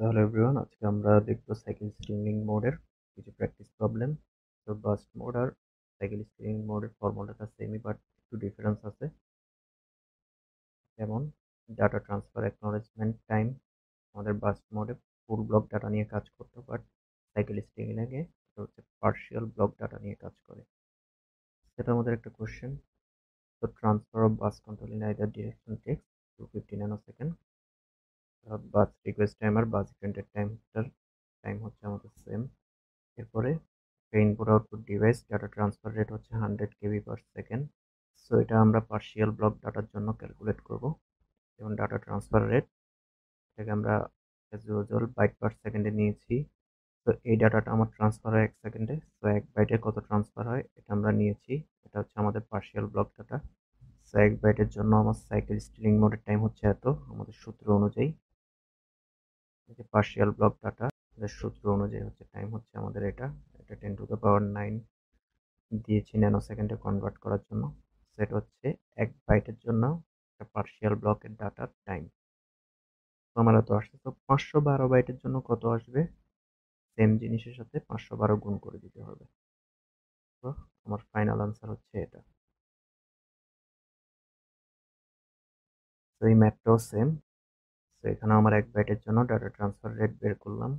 Hello everyone, আজকে আমরা দেখব সাইকেল স্টিরিং মোডের কিছু প্র্যাকটিস প্রবলেম। তো বাস্ট মোড আর সাইকেল স্টিরিং মোডের ফর্মুলাটা সেমই, বাট একটু ডিফারেন্স আছে। যেমন ডাটা ট্রান্সফার অ্যাকনলেজমেন্ট টাইম আমাদের বাস্ট মোডে ফুল ব্লক ডাটা নিয়ে কাজ করতো, বাট সাইকেল স্টিরিং এ এটা হচ্ছে পার্শিয়াল ব্লক ডাটা নিয়ে কাজ করে। সেটা আমাদের একটা কোশ্চেন। তো transfer of bus control in either direction takes 250 nanosecond. Bus request time আর বাস ইভেন্টের টাইম হচ্ছে আমাদের সেম। এরপরে input output device data transfer rate হচ্ছে 100 KB/সেকেন্ড। সো এটা আমরা পার্শিয়াল ব্লক ডাটার জন্য ক্যালকুলেট করব। যেমন ডাটা ট্রান্সফার রেট, এটাকে আমরা অ্যাজ ইউজুয়াল বাইট পার সেকেন্ডে নিয়েছি। তো এই ডাটাটা আমার ট্রান্সফার হয় 1 সেকেন্ডে। সো 1 বাইটে কত ট্রান্সফার হয় এটা আমরা নিয়েছি। এটা হচ্ছে আমাদের পার্শিয়াল ব্লক ডাটা। সো 1 বাইটের জন্য আমার সাইকেল স্টিরিং মোডের টাইম হচ্ছে এত, আমাদের সূত্র অনুযায়ী। যে পার্শিয়াল ব্লক ডাটা সূত্র অনুযায়ী হচ্ছে টাইম হচ্ছে আমাদের এটা 10⁹ দিয়েছি ন্যানো সেকেন্ডে কনভার্ট করার জন্য। সেটা হচ্ছে 1 বাইটের জন্য একটা পার্শিয়াল ব্লকের ডাটার টাইম। তো আমার এত আসছে। তো 512 বাইটের জন্য কত আসবে? সেম জিনিসের সাথে 512 গুণ করে দিতে হবে। তো আমার ফাইনাল আনসার হচ্ছে এটা। তো এই ম্যাথটাও সেম। তো এখানে আমার 1 বাইটের জন্য ডাটা ট্রান্সফার রেট বের করলাম,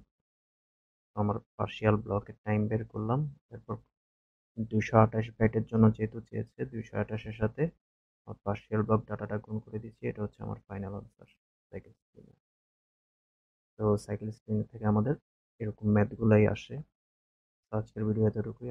আমার পার্শিয়াল ব্লকের টাইম বের করলাম। এরপর 228 বাইটের জন্য যেহেতু চেয়েছে, 228-এর সাথে পার্শিয়াল ব্লক ডাটাটা গুণ করে দিচ্ছি। এটা হচ্ছে আমার ফাইনাল আনসার সাইকেল স্টিরিং। তো সাইকেল স্টিরিং থেকে আমাদের এরকম ম্যাথগুলাই আসে। তো আজকের ভিডিও এতটুকুই।